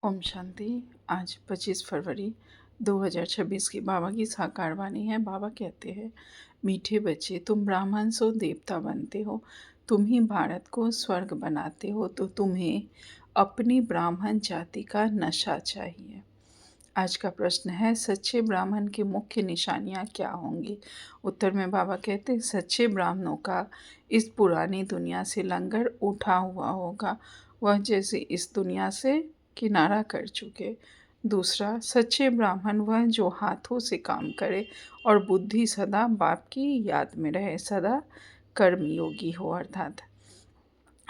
ओम शांति। आज 25 फरवरी 2026 की बाबा की साकार वाणी है। बाबा कहते हैं, मीठे बच्चे, तुम ब्राह्मण सो देवता बनते हो, तुम ही भारत को स्वर्ग बनाते हो, तो तुम्हें अपनी ब्राह्मण जाति का नशा चाहिए। आज का प्रश्न है, सच्चे ब्राह्मण की मुख्य निशानियाँ क्या होंगी। उत्तर में बाबा कहते हैं, सच्चे ब्राह्मणों का इस पुरानी दुनिया से लंगर उठा हुआ होगा, वह जैसे इस दुनिया से किनारा कर चुके। दूसरा, सच्चे ब्राह्मण वह जो हाथों से काम करे और बुद्धि सदा बाप की याद में रहे, सदा कर्मयोगी हो अर्थात।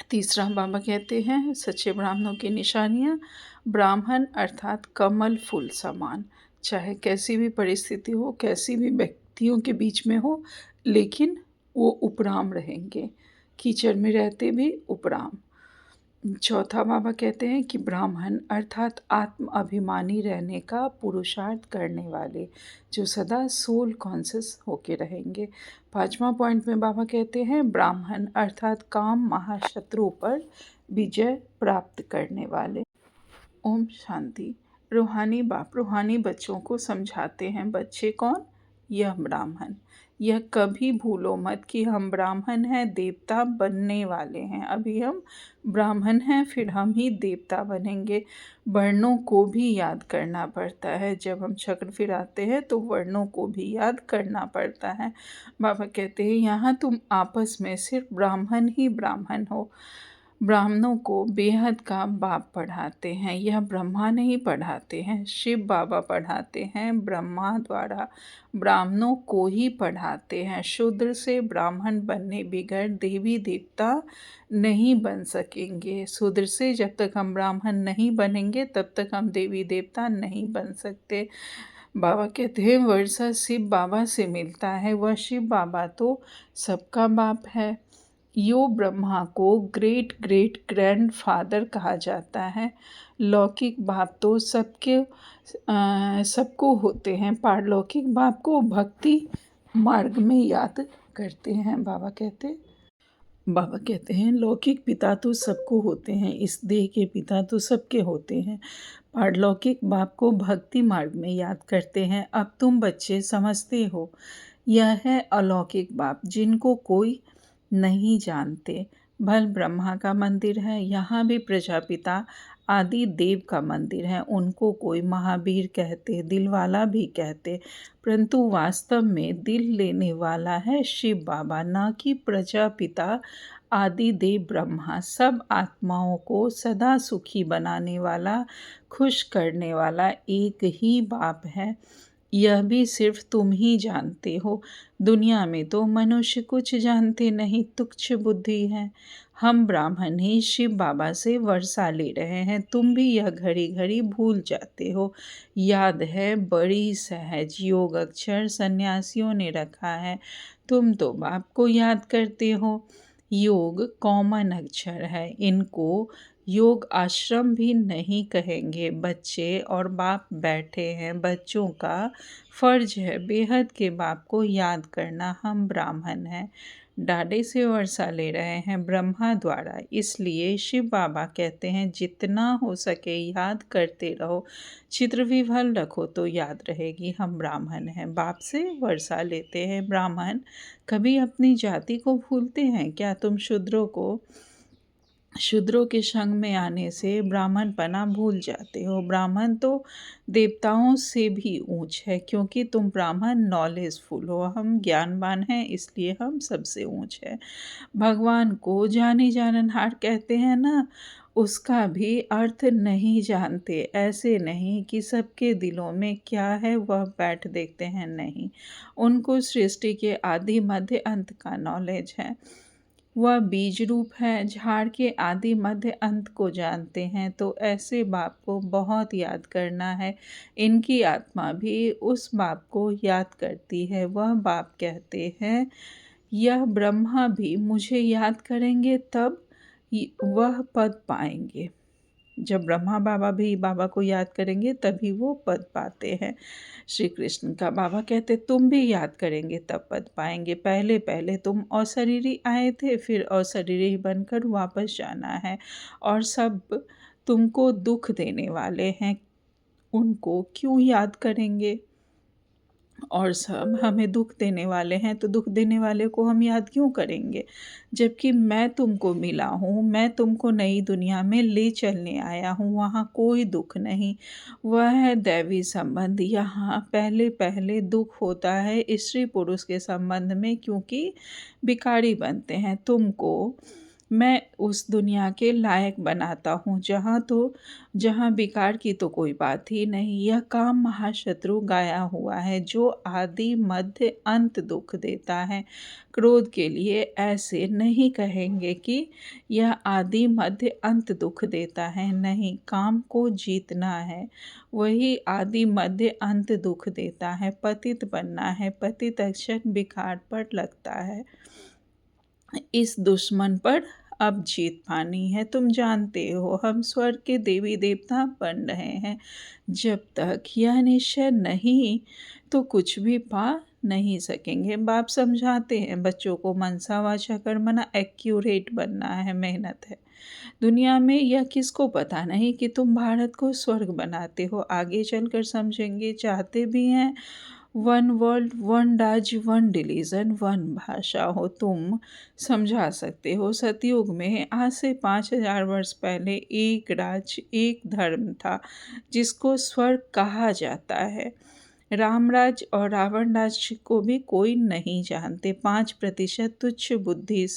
तीसरा, बाबा कहते हैं, सच्चे ब्राह्मणों की निशानियाँ, ब्राह्मण अर्थात कमल फूल समान, चाहे कैसी भी परिस्थिति हो, कैसी भी व्यक्तियों के बीच में हो, लेकिन वो उपराम रहेंगे, कीचड़ में रहते भी उपराम। चौथा, बाबा कहते हैं कि ब्राह्मण अर्थात आत्म अभिमानी रहने का पुरुषार्थ करने वाले, जो सदा सोल कॉन्शियस होके रहेंगे। पांचवा पॉइंट में बाबा कहते हैं, ब्राह्मण अर्थात काम महाशत्रु पर विजय प्राप्त करने वाले। ओम शांति। रूहानी बाप रूहानी बच्चों को समझाते हैं, बच्चे कौन? यह ब्राह्मण। यह कभी भूलो मत कि हम ब्राह्मण हैं, देवता बनने वाले हैं। अभी हम ब्राह्मण हैं, फिर हम ही देवता बनेंगे। वर्णों को भी याद करना पड़ता है। जब हम चक्र फिराते हैं तो वर्णों को भी याद करना पड़ता है। बाबा कहते हैं, यहाँ तुम आपस में सिर्फ ब्राह्मण ही ब्राह्मण हो। ब्राह्मणों को बेहद का बाप पढ़ाते हैं। यह ब्रह्मा नहीं पढ़ाते हैं, शिव बाबा पढ़ाते हैं। ब्रह्मा द्वारा ब्राह्मणों को ही पढ़ाते हैं। शूद्र से ब्राह्मण बनने बगैर देवी देवता नहीं बन सकेंगे। शूद्र से जब तक हम ब्राह्मण नहीं बनेंगे तब तक हम देवी देवता नहीं बन सकते। बाबा कहते हैं, वर्षा शिव बाबा से मिलता है। वह शिव बाबा तो सबका बाप है। यो ब्रह्मा को ग्रेट ग्रेट ग्रैंडफादर कहा जाता है। लौकिक बाप तो सबको होते हैं, पारलौकिक बाप को भक्ति मार्ग में याद करते हैं। बाबा कहते हैं, लौकिक पिता तो सबको होते हैं, इस देह के पिता तो सबके होते हैं, पारलौकिक बाप को भक्ति मार्ग में याद करते हैं। अब तुम बच्चे समझते हो, यह है अलौकिक बाप, जिनको कोई नहीं जानते। भल ब्रह्मा का मंदिर है, यहाँ भी प्रजापिता आदि देव का मंदिर है। उनको कोई महावीर कहते, दिलवाला भी कहते, परंतु वास्तव में दिल लेने वाला है शिव बाबा, ना कि प्रजापिता आदि देव ब्रह्मा। सब आत्माओं को सदा सुखी बनाने वाला, खुश करने वाला एक ही बाप है। यह भी सिर्फ तुम ही जानते हो। दुनिया में तो मनुष्य कुछ जानते नहीं, तुच्छ बुद्धि है। हम ब्राह्मण ही शिव बाबा से वर्षा ले रहे हैं। तुम भी यह घड़ी घड़ी भूल जाते हो। याद है, बड़ी सहज योग अक्षर सन्यासियों ने रखा है। तुम तो बाप को याद करते हो। योग कॉमन अक्षर है, इनको योग आश्रम भी नहीं कहेंगे। बच्चे और बाप बैठे हैं, बच्चों का फर्ज है बेहद के बाप को याद करना। हम ब्राह्मण हैं, डाडे से वर्षा ले रहे हैं ब्रह्मा द्वारा, इसलिए शिव बाबा कहते हैं, जितना हो सके याद करते रहो। चित्र विभल रखो तो याद रहेगी। हम ब्राह्मण हैं, बाप से वर्षा लेते हैं। ब्राह्मण कभी अपनी जाति को भूलते हैं क्या? तुम शूद्रों के संग में आने से ब्राह्मण पना भूल जाते हो। ब्राह्मण तो देवताओं से भी ऊंच है, क्योंकि तुम ब्राह्मण नॉलेजफुल हो। हम ज्ञानवान हैं, इसलिए हम सबसे ऊंच है। भगवान को जाने जाननहार कहते हैं ना, उसका भी अर्थ नहीं जानते। ऐसे नहीं कि सबके दिलों में क्या है वह बैठ देखते हैं, नहीं। उनको सृष्टि के आदि मध्य अंत का नॉलेज है। वह बीज रूप है, झाड़ के आदि मध्य अंत को जानते हैं। तो ऐसे बाप को बहुत याद करना है। इनकी आत्मा भी उस बाप को याद करती है। वह बाप कहते हैं, यह ब्रह्मा भी मुझे याद करेंगे तब वह पद पाएंगे। जब ब्रह्मा बाबा भी बाबा को याद करेंगे तभी वो पद पाते हैं। श्री कृष्ण का बाबा कहते, तुम भी याद करेंगे तब पद पाएंगे। पहले पहले तुम अशरीरी आए थे, फिर अशरीरी बनकर वापस जाना है। और सब तुमको दुख देने वाले हैं, उनको क्यों याद करेंगे? और सब हमें दुख देने वाले हैं, तो दुख देने वाले को हम याद क्यों करेंगे? जबकि मैं तुमको मिला हूँ, मैं तुमको नई दुनिया में ले चलने आया हूँ, वहाँ कोई दुख नहीं। वह है दैवी संबंध। यहाँ पहले-पहले दुख होता है स्त्री-पुरुष के संबंध में, क्योंकि भिखारी बनते हैं। तुमको मैं उस दुनिया के लायक बनाता हूँ, जहाँ विकार की तो कोई बात ही नहीं। यह काम महाशत्रु गाया हुआ है, जो आदि मध्य अंत दुख देता है। क्रोध के लिए ऐसे नहीं कहेंगे कि यह आदि मध्य अंत दुख देता है। नहीं, काम को जीतना है, वही आदि मध्य अंत दुख देता है। पतित बनना है, पतित अक्षर विकार पर लगता है। इस दुश्मन पर अब जीत पानी है। तुम जानते हो, हम स्वर्ग के देवी देवता बन रहे हैं। जब तक यह निश्चय नहीं, तो कुछ भी पा नहीं सकेंगे। बाप समझाते हैं बच्चों को, मनसा वाचा कर्मणा एक्यूरेट बनना है, मेहनत है। दुनिया में यह किसको पता नहीं कि तुम भारत को स्वर्ग बनाते हो। आगे चलकर समझेंगे। चाहते भी हैं वन वर्ल्ड, वन राज्य, वन रिलीजन, वन भाषा हो। तुम समझा सकते हो, सतयुग में आज से 5000 वर्ष पहले एक राज्य, एक धर्म था, जिसको स्वर्ग कहा जाता है। रामराज और रावण राज्य को भी कोई नहीं जानते। 5% तुच्छ बुद्धि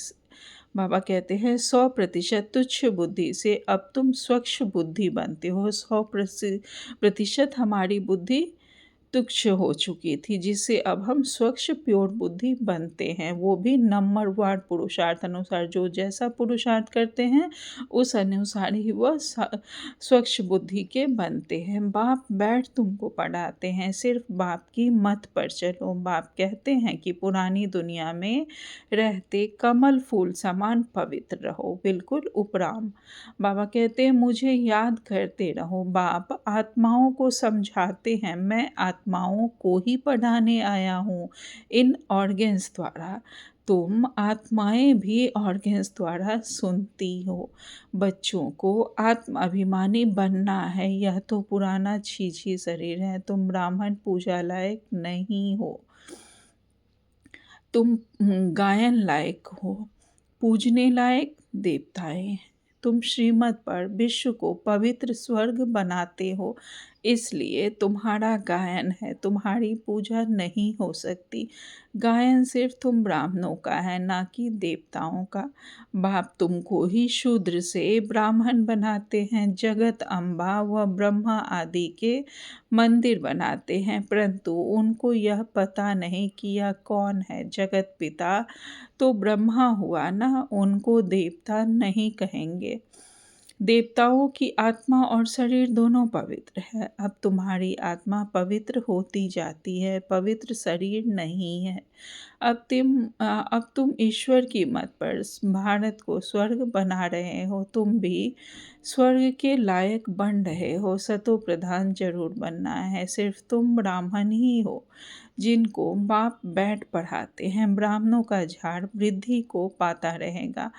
बाबा कहते हैं 100% तुच्छ बुद्धि से अब तुम स्वच्छ बुद्धि बनते हो। 100% हमारी बुद्धि तुच्छ हो चुकी थी, जिससे अब हम स्वच्छ प्योर बुद्धि बनते हैं, वो भी नंबरवार पुरुषार्थ अनुसार। जो जैसा पुरुषार्थ करते हैं, उस अनुसार ही वह स्वच्छ बुद्धि के बनते हैं। बाप बैठ तुमको पढ़ाते हैं, सिर्फ बाप की मत पर चलो। बाप कहते हैं कि पुरानी दुनिया में रहते कमल फूल समान पवित्र रहो, बिल्कुल उपराम। बाबा कहते हैं मुझे याद करते रहो। बाप आत्माओं को समझाते हैं, मैं आत्माओं को ही पढ़ाने आया हूँ इन ऑर्गेन्स द्वारा। तुम आत्माएं भी ऑर्गेन्स द्वारा सुनती हो। बच्चों को आत्म अभिमानी बनना है। यह तो पुराना छीछी शरीर है, तुम ब्राह्मण पूजा लायक नहीं हो। तुम गायन लायक हो, पूजने लायक देवताएं। तुम श्रीमत पर विश्व को पवित्र स्वर्ग बनाते हो, इसलिए तुम्हारा गायन है, तुम्हारी पूजा नहीं हो सकती। गायन सिर्फ तुम ब्राह्मणों का है, ना कि देवताओं का। बाप तुमको ही शूद्र से ब्राह्मण बनाते हैं। जगत अम्बा व ब्रह्मा आदि के मंदिर बनाते हैं, परंतु उनको यह पता नहीं कि यह कौन है। जगत पिता तो ब्रह्मा हुआ ना, उनको देवता नहीं कहेंगे। देवताओं की आत्मा और शरीर दोनों पवित्र है। अब तुम्हारी आत्मा पवित्र होती जाती है, पवित्र शरीर नहीं है। अब तुम ईश्वर की मत पर भारत को स्वर्ग बना रहे हो। तुम भी स्वर्ग के लायक बन रहे हो। सतो प्रधान जरूर बनना है। सिर्फ तुम ब्राह्मण ही हो जिनको बाप बैठ पढ़ाते हैं। ब्राह्मणों का झाड़ वृद्धि को पाता रहेगा।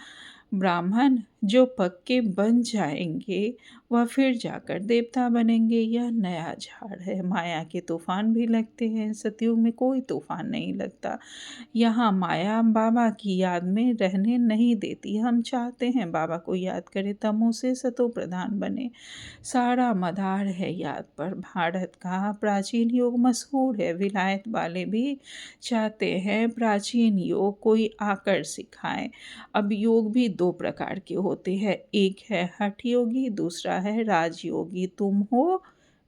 ब्राह्मण जो पक्के बन जाएंगे, वह फिर जाकर देवता बनेंगे। यह नया झाड़ है। माया के तूफान भी लगते हैं, सतयुग में कोई तूफान नहीं लगता। यहाँ माया बाबा की याद में रहने नहीं देती। हम चाहते हैं बाबा को याद करें, तमो से सतो प्रधान बने। सारा मदार है याद पर। भारत का प्राचीन योग मशहूर है। विलायत वाले भी चाहते हैं प्राचीन योग कोई आकर सिखाए। अब योग भी 2 प्रकार के होते हैं, एक है हठ योगी, दूसरा है राजयोगी। तुम हो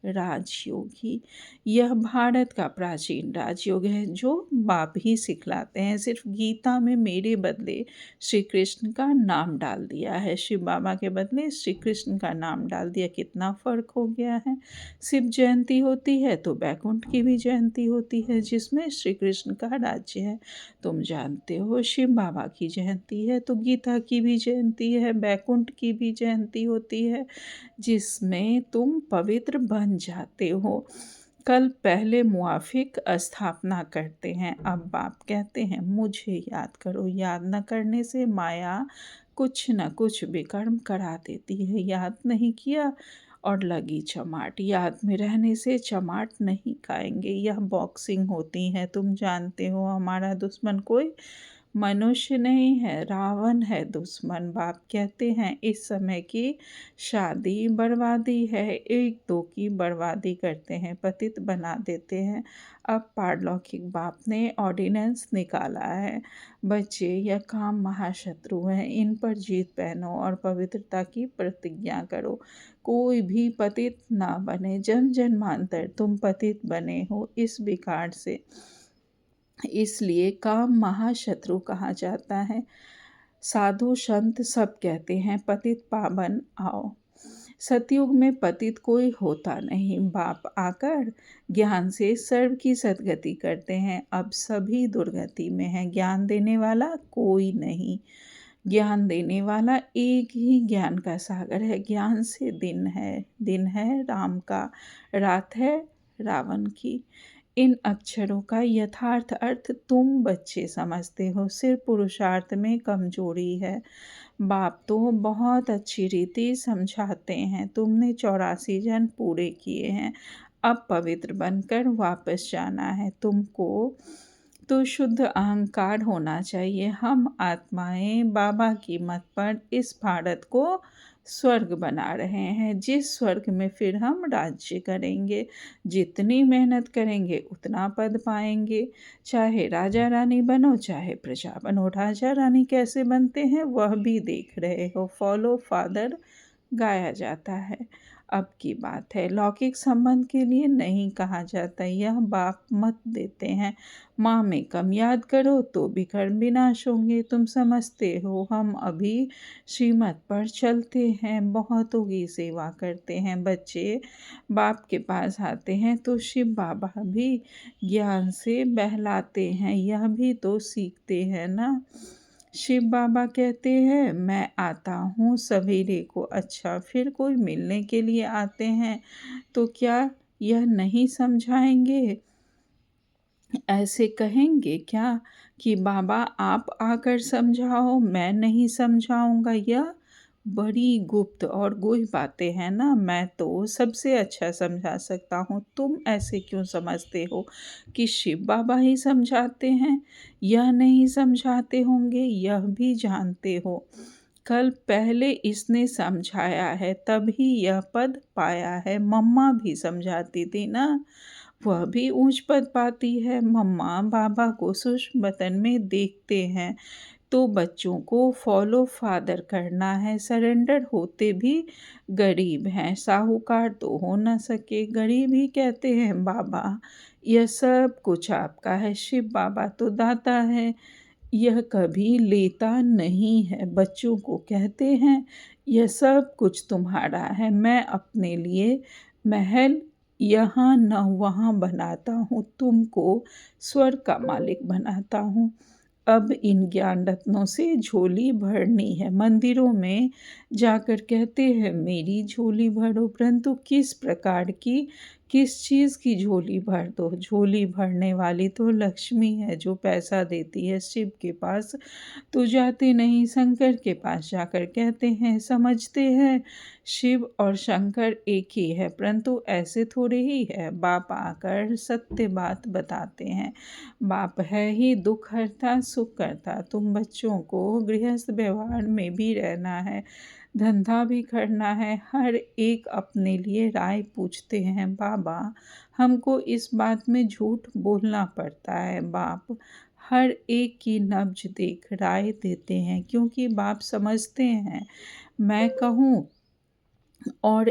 राजयोगी। यह भारत का प्राचीन राजयोग है, जो बाप ही सिखलाते हैं। सिर्फ गीता में मेरे बदले श्री कृष्ण का नाम डाल दिया है, शिव बाबा के बदले श्री कृष्ण का नाम डाल दिया। कितना फर्क हो गया है। शिव जयंती होती है तो बैकुंठ की भी जयंती होती है, जिसमें श्री कृष्ण का राज्य है। तुम जानते हो शिव बाबा की जयंती है तो गीता की भी जयंती है, बैकुंठ की भी जयंती होती है, जिसमें तुम पवित्र बन जाते हो। कल पहले मुआफिक स्थापना करते हैं। अब बाप कहते हैं मुझे याद करो। याद न करने से माया कुछ न कुछ विकर्म करा देती है। याद नहीं किया और लगी चमाट। याद में रहने से चमाट नहीं खाएंगे। यह बॉक्सिंग होती है, तुम जानते हो। हमारा दुश्मन कोई मनुष्य नहीं है, रावण है दुश्मन। बाप कहते हैं इस समय की शादी बर्बादी है, एक दो की बर्बादी करते हैं, पतित बना देते हैं। अब पारलौकिक बाप ने ऑर्डिनेंस निकाला है, बच्चे यह काम महाशत्रु हैं, इन पर जीत पहनो और पवित्रता की प्रतिज्ञा करो। कोई भी पतित ना बने। जन्म जन्मांतर तुम पतित बने हो इस विकार से, इसलिए काम महाशत्रु कहा जाता है। साधु संत सब कहते हैं पतित पावन आओ। सतयुग में पतित कोई होता नहीं। बाप आकर ज्ञान से सर्व की सद्गति करते हैं। अब सभी दुर्गति में है, ज्ञान देने वाला कोई नहीं। ज्ञान देने वाला एक ही ज्ञान का सागर है। ज्ञान से दिन है राम का, रात है रावण की। इन अक्षरों का यथार्थ अर्थ तुम बच्चे समझते हो, सिर्फ पुरुषार्थ में कमजोरी है। बाप तो बहुत अच्छी रीति समझाते हैं। तुमने 84 जन्म पूरे किए हैं, अब पवित्र बनकर वापस जाना है। तुमको तो शुद्ध अहंकार होना चाहिए। हम आत्माएं बाबा की मत पर इस भारत को स्वर्ग बना रहे हैं, जिस स्वर्ग में फिर हम राज्य करेंगे। जितनी मेहनत करेंगे उतना पद पाएंगे। चाहे राजा रानी बनो चाहे प्रजा बनो। राजा रानी कैसे बनते हैं वह भी देख रहे हो। फॉलो फादर गाया जाता है। अब की बात है, लौकिक संबंध के लिए नहीं कहा जाता, यह बाप मत देते हैं। माँ में कम याद करो तो भी कर्म विनाश होंगे। तुम समझते हो हम अभी श्रीमत पर चलते हैं, बहुतों की सेवा करते हैं। बच्चे बाप के पास आते हैं तो शिव बाबा भी ज्ञान से बहलाते हैं, यह भी तो सीखते हैं ना। शिव बाबा कहते हैं मैं आता हूँ सवेरे को। अच्छा, फिर कोई मिलने के लिए आते हैं तो क्या यह नहीं समझाएंगे? ऐसे कहेंगे क्या कि बाबा आप आकर समझाओ, मैं नहीं समझाऊंगा? यह बड़ी गुप्त और गुह्य बातें हैं ना। मैं तो सबसे अच्छा समझा सकता हूँ। तुम ऐसे क्यों समझते हो कि शिव बाबा ही समझाते हैं? यह नहीं समझाते होंगे, यह भी जानते हो। कल पहले इसने समझाया है तभी यह पद पाया है। मम्मा भी समझाती थी ना, वह भी ऊंच पद पाती है। मम्मा बाबा को सूक्ष्म बतन में देखते हैं तो बच्चों को फॉलो फादर करना है। सरेंडर होते भी गरीब हैं, साहूकार तो हो न सके। गरीब ही कहते हैं बाबा यह सब कुछ आपका है। शिव बाबा तो दाता है, यह कभी लेता नहीं है। बच्चों को कहते हैं यह सब कुछ तुम्हारा है। मैं अपने लिए महल यहाँ न वहाँ बनाता हूँ, तुमको स्वर्ग का मालिक बनाता हूँ। अब इन ज्ञान रत्नों से झोली भरनी है। मंदिरों में जाकर कहते हैं मेरी झोली भरो, परंतु किस प्रकार की, किस चीज़ की झोली भर दो? झोली भरने वाली तो लक्ष्मी है जो पैसा देती है। शिव के पास तो जाते नहीं, शंकर के पास जाकर कहते हैं समझते हैं शिव और शंकर एक ही है, परंतु ऐसे थोड़े ही है। बाप आकर सत्य बात बताते हैं। बाप है ही दुख हरता सुख करता। तुम बच्चों को गृहस्थ व्यवहार में भी रहना है, धंधा भी करना है। हर एक अपने लिए राय पूछते हैं। बाबा हमको इस बात में झूठ बोलना पड़ता है। बाप हर एक की नब्ज देख राय देते हैं, क्योंकि बाप समझते हैं मैं कहूँ और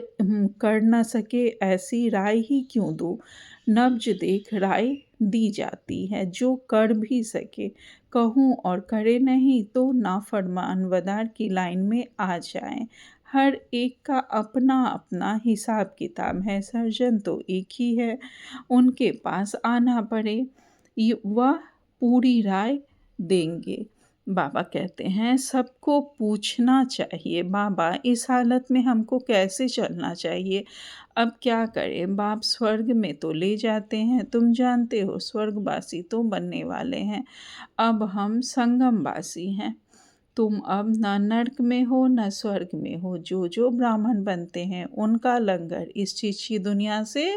कर न सके ऐसी राय ही क्यों दूँ। नब्ज देख राय दी जाती है, जो कर भी सके कहूँ और करे नहीं तो नाफरमान वदार की लाइन में आ जाए। हर एक का अपना अपना हिसाब किताब है, सर्जन तो एक ही है, उनके पास आना पड़े वह पूरी राय देंगे। बाबा कहते हैं सबको पूछना चाहिए। बाबा इस हालत में हमको कैसे चलना चाहिए? अब क्या करें? बाप स्वर्ग में तो ले जाते हैं, तुम जानते हो स्वर्गवासी तो बनने वाले हैं। अब हम संगमवासी हैं। तुम अब न नर्क में हो न स्वर्ग में हो। जो जो ब्राह्मण बनते हैं उनका लंगर इस चीची दुनिया से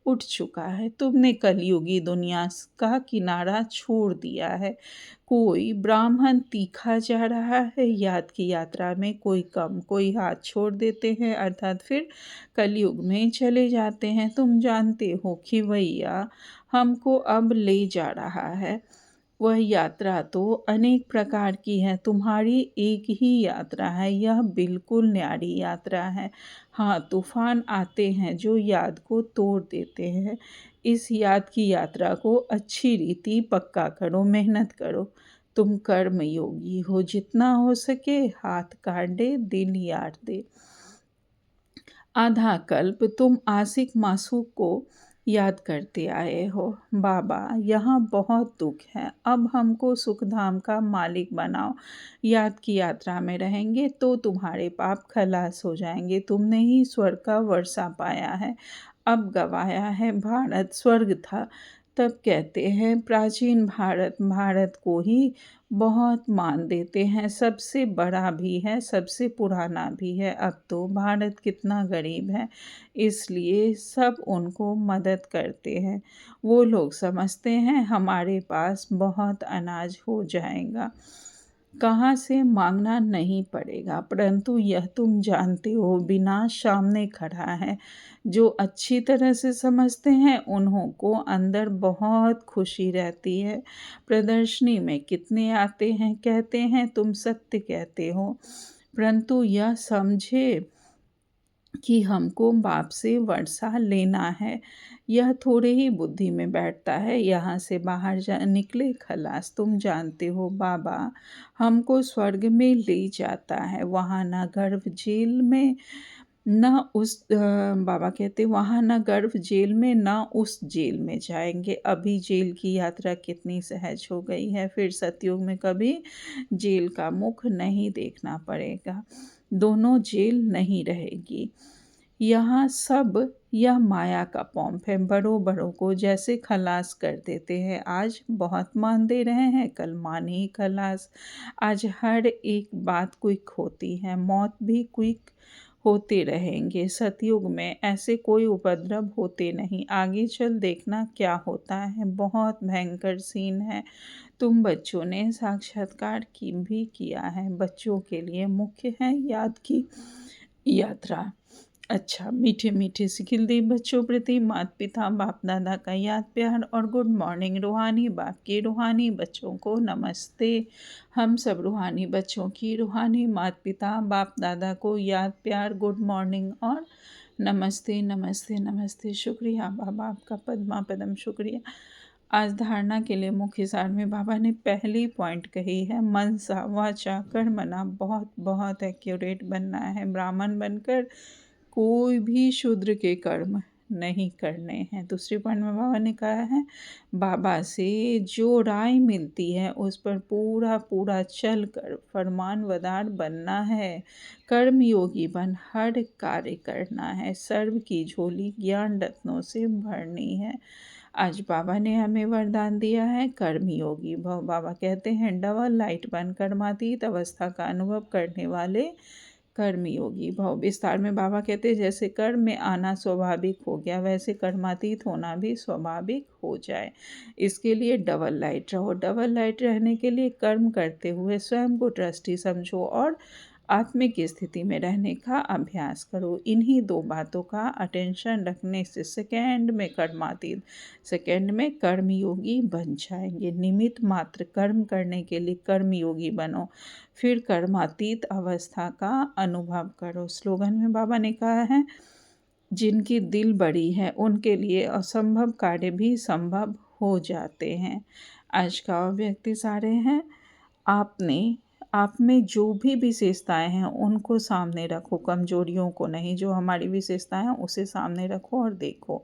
उठ चुका है। तुमने कलयुगी दुनिया का किनारा छोड़ दिया है। कोई ब्राह्मण तीखा जा रहा है याद की यात्रा में, कोई कम, कोई हाथ छोड़ देते हैं अर्थात फिर कलयुग में चले जाते हैं। तुम जानते हो कि भैया हमको अब ले जा रहा है। वह यात्रा तो अनेक प्रकार की है, तुम्हारी एक ही यात्रा है। यह बिल्कुल न्यारी यात्रा है। हाँ, तूफान आते हैं जो याद को तोड़ देते हैं। इस याद की यात्रा को अच्छी रीति पक्का करो, मेहनत करो। तुम कर्म योगी हो, जितना हो सके हाथ काट दे, दिल यार दे। आधा कल्प तुम आशिक मासूक को याद करते आए हो। बाबा, यहाँ बहुत दुख है, अब हमको सुखधाम का मालिक बनाओ। याद की यात्रा में रहेंगे तो तुम्हारे पाप खलास हो जाएंगे। तुमने ही स्वर्ग का वर्षा पाया है, अब गवाया है भारत स्वर्ग था। तब कहते हैं प्राचीन भारत, भारत को ही बहुत मान देते हैं, सबसे बड़ा भी है, सबसे पुराना भी है। अब तो भारत कितना गरीब है, इसलिए सब उनको मदद करते हैं। वो लोग समझते हैं हमारे पास बहुत अनाज हो जाएगा, कहाँ से मांगना नहीं पड़ेगा। परंतु यह तुम जानते हो विनाश सामने खड़ा है। जो अच्छी तरह से समझते हैं उन्हों को अंदर बहुत खुशी रहती है। प्रदर्शनी में कितने आते हैं, कहते हैं तुम सत्य कहते हो, परंतु यह समझे कि हमको बाप से वर्षा लेना है। यह थोड़े ही बुद्धि में बैठता है, यहाँ से बाहर जा निकले खलास। तुम जानते हो बाबा हमको स्वर्ग में ले जाता है, वहाँ न गर्भ जेल में न उस बाबा कहते वहाँ न गर्भ जेल में न उस जेल में जाएंगे। अभी जेल की यात्रा कितनी सहज हो गई है, फिर सतयुग में कभी जेल का मुख नहीं देखना पड़ेगा, दोनों जेल नहीं रहेगी। यहाँ सब यह माया का पॉम्प है, बड़ों बड़ों को जैसे खलास कर देते हैं। आज बहुत मान दे रहे हैं, कल मान ही खलास। आज हर एक बात क्विक होती है, मौत भी क्विक होते रहेंगे। सतयुग में ऐसे कोई उपद्रव होते नहीं, आगे चल देखना क्या होता है, बहुत भयंकर सीन है। तुम बच्चों ने साक्षात्कार की भी किया है, बच्चों के लिए मुख्य है याद की यात्रा। अच्छा, मीठे मीठे से खिलते बच्चों प्रति माता पिता बाप दादा का याद प्यार और गुड मॉर्निंग। रूहानी बाप के रूहानी बच्चों को नमस्ते। हम सब रूहानी बच्चों की रूहानी माता पिता बाप दादा को याद प्यार, गुड मॉर्निंग और नमस्ते नमस्ते नमस्ते। शुक्रिया बाबा, आपका पद्मा पदम शुक्रिया। आज धारणा के लिए मुख्य सार में बाबा ने पहली पॉइंट कही है, मनसा वाचा कर्मणा, बहुत बहुत एक्यूरेट बनना है। ब्राह्मण बनकर कोई भी शूद्र के कर्म नहीं करने हैं। दूसरी पॉइंट में बाबा ने कहा है, बाबा से जो राय मिलती है उस पर पूरा पूरा चल कर फरमानवदार बनना है। कर्म योगी बन हर कार्य करना है, सर्व की झोली ज्ञान रत्नों से भरनी है। आज बाबा ने हमें वरदान दिया है कर्म योगी भव। बाबा कहते हैं डबल लाइट बन कर्मातीत अवस्था का अनुभव करने वाले कर्मयोगी भव। विस्तार में बाबा कहते हैं जैसे कर्म में आना स्वाभाविक हो गया, वैसे कर्मातीत होना भी स्वाभाविक हो जाए। इसके लिए डबल लाइट रहो। डबल लाइट रहने के लिए कर्म करते हुए स्वयं को ट्रस्टी समझो और आत्मिक स्थिति में रहने का अभ्यास करो। इन्हीं दो बातों का अटेंशन रखने से सेकेंड में कर्मातीत, सेकेंड में कर्मयोगी बन जाएंगे। निमित्त मात्र कर्म करने के लिए कर्मयोगी बनो, फिर कर्मातीत अवस्था का अनुभव करो। स्लोगन में बाबा ने कहा है, जिनकी दिल बड़ी है उनके लिए असंभव कार्य भी संभव हो जाते हैं। आज का व्यक्ति सारे हैं, आप में जो भी विशेषताएं हैं उनको सामने रखो, कमजोरियों को नहीं। जो हमारी विशेषताएं हैं उसे सामने रखो और देखो।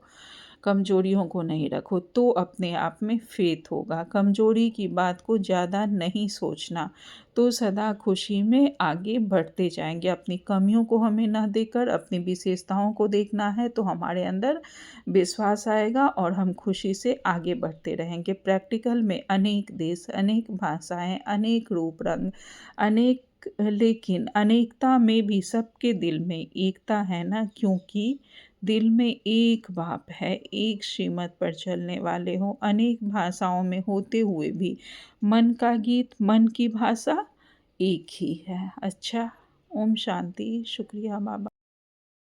कमजोरियों को नहीं रखो, तो अपने आप में फेथ होगा। कमजोरी की बात को ज़्यादा नहीं सोचना, तो सदा खुशी में आगे बढ़ते जाएंगे। अपनी कमियों को हमें ना देकर अपनी विशेषताओं को देखना है, तो हमारे अंदर विश्वास आएगा और हम खुशी से आगे बढ़ते रहेंगे। प्रैक्टिकल में अनेक देश, अनेक भाषाएं, अनेक रूप रंग, अनेक, लेकिन अनेकता में भी सबके दिल में एकता है ना, क्योंकि दिल में एक बाप है। एक श्रीमत पर चलने वाले हो, अनेक भाषाओं में होते हुए भी मन का गीत, मन की भाषा एक ही है। अच्छा, ओम शांति। शुक्रिया बाबा।